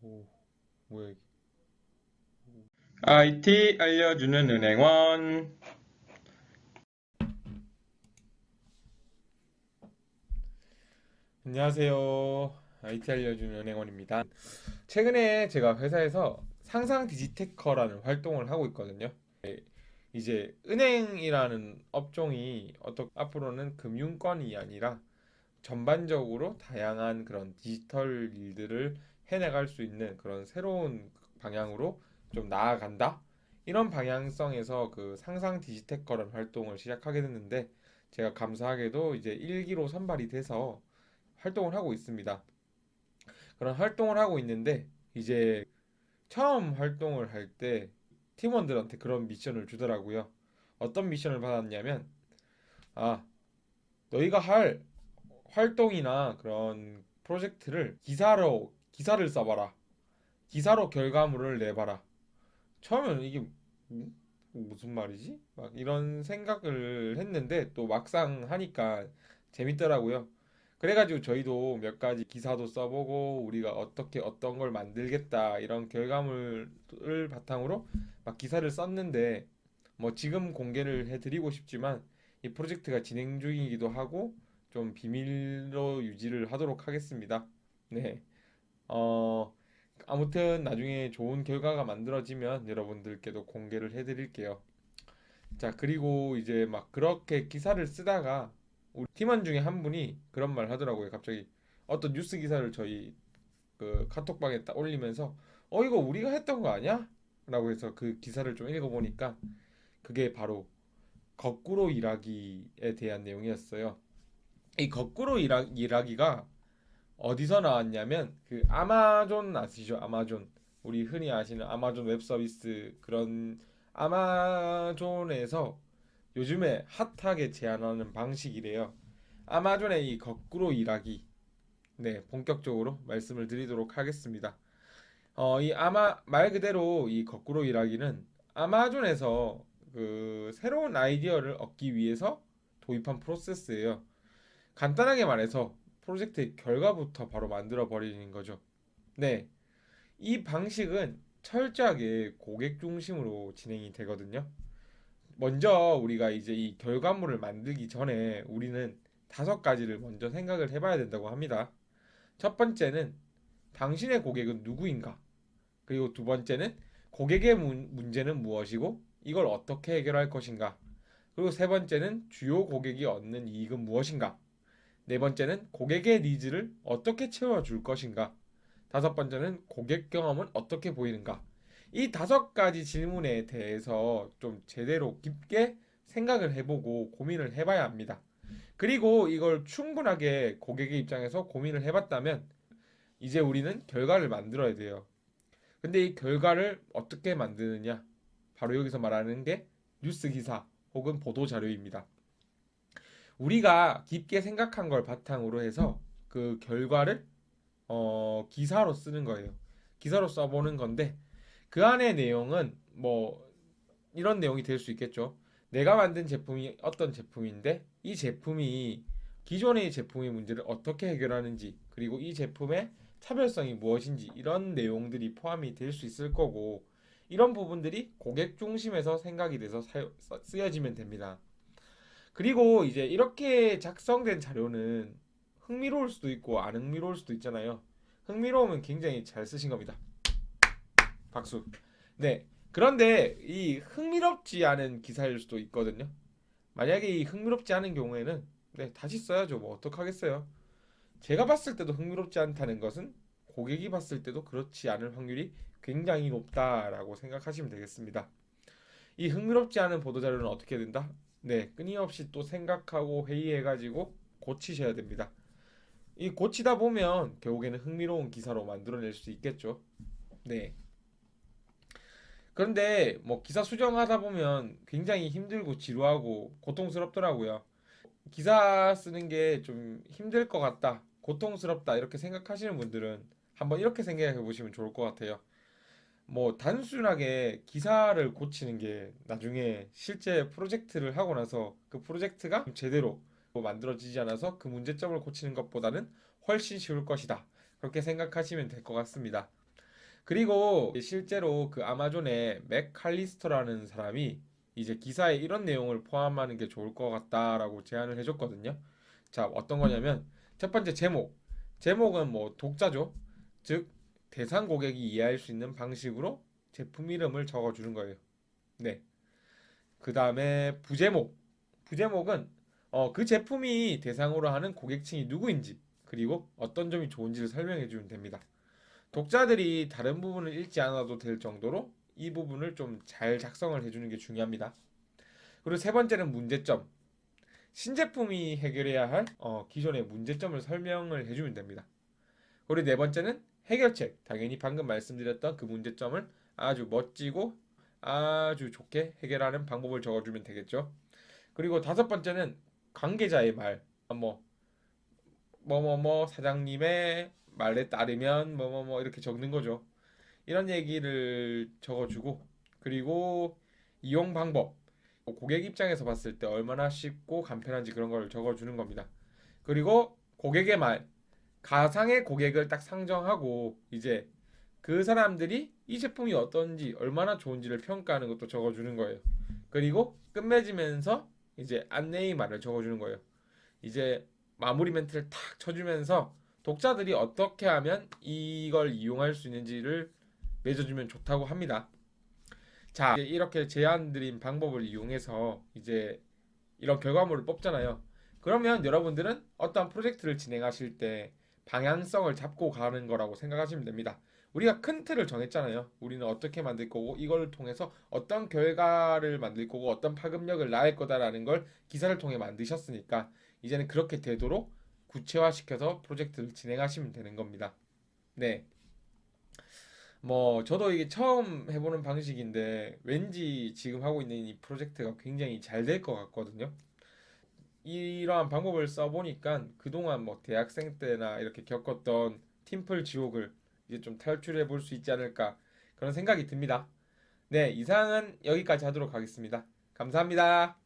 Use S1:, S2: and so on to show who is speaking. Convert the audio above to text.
S1: 오, 뭐야 이게?
S2: IT 알려주는 은행원.
S1: 안녕하세요. IT 알려주는 은행원입니다. 최근에 제가 회사에서 상상 디지테커라는 활동을 하고 있거든요. 이제 은행이라는 업종이 앞으로는 금융권이 아니라 전반적으로 다양한 그런 디지털 일들을 해나갈 수 있는 그런 새로운 방향으로 좀 나아간다. 이런 방향성에서 그 상상 디지테커라는 활동을 시작하게 됐는데 제가 감사하게도 이제 1기로 선발이 돼서 활동을 하고 있습니다. 그런 활동을 하고 있는데 이제 처음 활동을 할 때 팀원들한테 그런 미션을 주더라고요. 어떤 미션을 받았냐면 아, 너희가 할 활동이나 그런 프로젝트를 기사를 써봐라. 기사로 결과물을 내봐라. 처음에는 이게 무슨 말이지? 막 이런 생각을 했는데 또 막상 하니까 재밌더라고요. 그래가지고 저희도 몇 가지 기사도 써보고 우리가 어떻게 어떤 걸 만들겠다 이런 결과물을 바탕으로 막 기사를 썼는데 뭐 지금 공개를 해드리고 싶지만 이 프로젝트가 진행 중이기도 하고 좀 비밀로 유지를 하도록 하겠습니다. 네. 어, 아무튼 나중에 좋은 결과가 만들어지면 여러분들께도 공개를 해드릴게요. 자, 그리고 이제 막 그렇게 기사를 쓰다가 우리 팀원 중에 한 분이 그런 말 하더라고요. 갑자기 어떤 뉴스 기사를 저희 그 카톡방에 딱 올리면서 이거 우리가 했던 거 아니야? 라고 해서 그 기사를 좀 읽어보니까 그게 바로 거꾸로 일하기에 대한 내용이었어요. 이 일하기가 어디서 나왔냐면 그 아마존 아시죠? 아마존. 우리 흔히 아시는 아마존 웹 서비스 그런 아마존에서 요즘에 핫하게 제안하는 방식이래요. 아마존의 이 거꾸로 일하기. 네, 본격적으로 말씀을 드리도록 하겠습니다. 이 말 그대로 이 거꾸로 일하기는 아마존에서 그 새로운 아이디어를 얻기 위해서 도입한 프로세스예요. 간단하게 말해서 프로젝트의 결과부터 바로 만들어 버리는 거죠. 네, 이 방식은 철저하게 고객 중심으로 진행이 되거든요. 먼저 우리가 이제 이 결과물을 만들기 전에 우리는 5가지를 먼저 생각을 해봐야 된다고 합니다. 첫 번째는 당신의 고객은 누구인가? 그리고 두 번째는 고객의 문제는 무엇이고 이걸 어떻게 해결할 것인가? 그리고 세 번째는 주요 고객이 얻는 이익은 무엇인가? 네 번째는 고객의 니즈를 어떻게 채워줄 것인가? 다섯 번째는 고객 경험은 어떻게 보이는가? 이 5가지 질문에 대해서 좀 제대로 깊게 생각을 해보고 고민을 해봐야 합니다. 그리고 이걸 충분하게 고객의 입장에서 고민을 해봤다면 이제 우리는 결과를 만들어야 돼요. 근데 이 결과를 어떻게 만드느냐? 바로 여기서 말하는 게 뉴스 기사 혹은 보도 자료입니다. 우리가 깊게 생각한 걸 바탕으로 해서 그 결과를 기사로 쓰는 거예요. 기사로 써보는 건데 그 안의 내용은 뭐 이런 내용이 될 수 있겠죠. 내가 만든 제품이 어떤 제품인데 이 제품이 기존의 제품의 문제를 어떻게 해결하는지 그리고 이 제품의 차별성이 무엇인지 이런 내용들이 포함이 될 수 있을 거고 이런 부분들이 고객 중심에서 생각이 돼서 쓰여지면 됩니다. 그리고 이제 이렇게 작성된 자료는 흥미로울 수도 있고 안 흥미로울 수도 있잖아요. 흥미로우면 굉장히 잘 쓰신 겁니다. 박수. 네. 그런데 이 흥미롭지 않은 기사일 수도 있거든요. 만약에 이 흥미롭지 않은 경우에는 네, 다시 써야죠. 뭐 어떡하겠어요. 제가 봤을 때도 흥미롭지 않다는 것은 고객이 봤을 때도 그렇지 않을 확률이 굉장히 높다라고 생각하시면 되겠습니다. 이 흥미롭지 않은 보도자료는 어떻게 된다? 네, 끊임없이 또 생각하고 회의해가지고 고치셔야 됩니다. 이 고치다 보면 결국에는 흥미로운 기사로 만들어낼 수 있겠죠. 네. 그런데 뭐 기사 수정하다 보면 굉장히 힘들고 지루하고 고통스럽더라고요. 기사 쓰는 게 좀 힘들 것 같다, 고통스럽다 이렇게 생각하시는 분들은 한번 이렇게 생각해 보시면 좋을 것 같아요. 뭐 단순하게 기사를 고치는 게 나중에 실제 프로젝트를 하고 나서 그 프로젝트가 제대로 만들어지지 않아서 그 문제점을 고치는 것보다는 훨씬 쉬울 것이다. 그렇게 생각하시면 될 것 같습니다. 그리고 실제로 그 아마존의 맥 칼리스터라는 사람이 이제 기사에 이런 내용을 포함하는 게 좋을 것 같다라고 제안을 해줬거든요. 자, 어떤 거냐면 첫 번째 제목. 제목은 뭐 독자죠. 즉 대상 고객이 이해할 수 있는 방식으로 제품 이름을 적어주는 거예요. 네. 그 다음에 부제목. 부제목은 그 제품이 대상으로 하는 고객층이 누구인지 그리고 어떤 점이 좋은지를 설명해 주면 됩니다. 독자들이 다른 부분을 읽지 않아도 될 정도로 이 부분을 좀 잘 작성을 해주는 게 중요합니다. 그리고 세 번째는 문제점. 신제품이 해결해야 할 기존의 문제점을 설명을 해주면 됩니다. 그리고 네 번째는 해결책. 당연히 방금 말씀드렸던 그 문제점을 아주 멋지고 아주 좋게 해결하는 방법을 적어주면 되겠죠. 그리고 다섯 번째는 관계자의 말. 뭐 뭐뭐뭐 사장님의 말에 따르면 뭐뭐뭐 이렇게 적는 거죠. 이런 얘기를 적어주고 그리고 이용 방법. 고객 입장에서 봤을 때 얼마나 쉽고 간편한지 그런 걸 적어주는 겁니다. 그리고 고객의 말. 가상의 고객을 딱 상정하고 이제 그 사람들이 이 제품이 어떤지 얼마나 좋은지를 평가하는 것도 적어주는 거예요. 그리고 끝맺으면서 이제 안내의 말을 적어주는 거예요. 이제 마무리 멘트를 탁 쳐주면서 독자들이 어떻게 하면 이걸 이용할 수 있는지를 맺어주면 좋다고 합니다. 자, 이제 이렇게 제안드린 방법을 이용해서 이제 이런 결과물을 뽑잖아요. 그러면 여러분들은 어떤 프로젝트를 진행하실 때 방향성을 잡고 가는 거라고 생각하시면 됩니다. 우리가 큰 틀을 정했잖아요. 우리는 어떻게 만들 거고 이걸 통해서 어떤 결과를 만들 거고 어떤 파급력을 낳을 거다라는 걸 기사를 통해 만드셨으니까 이제는 그렇게 되도록 구체화시켜서 프로젝트를 진행하시면 되는 겁니다. 네. 뭐 저도 이게 처음 해보는 방식인데 왠지 지금 하고 있는 이 프로젝트가 굉장히 잘 될 것 같거든요. 이러한 방법을 써보니까 그동안 뭐 대학생 때나 이렇게 겪었던 팀플 지옥을 이제 좀 탈출해 볼 수 있지 않을까 그런 생각이 듭니다. 네, 이상은 여기까지 하도록 하겠습니다. 감사합니다.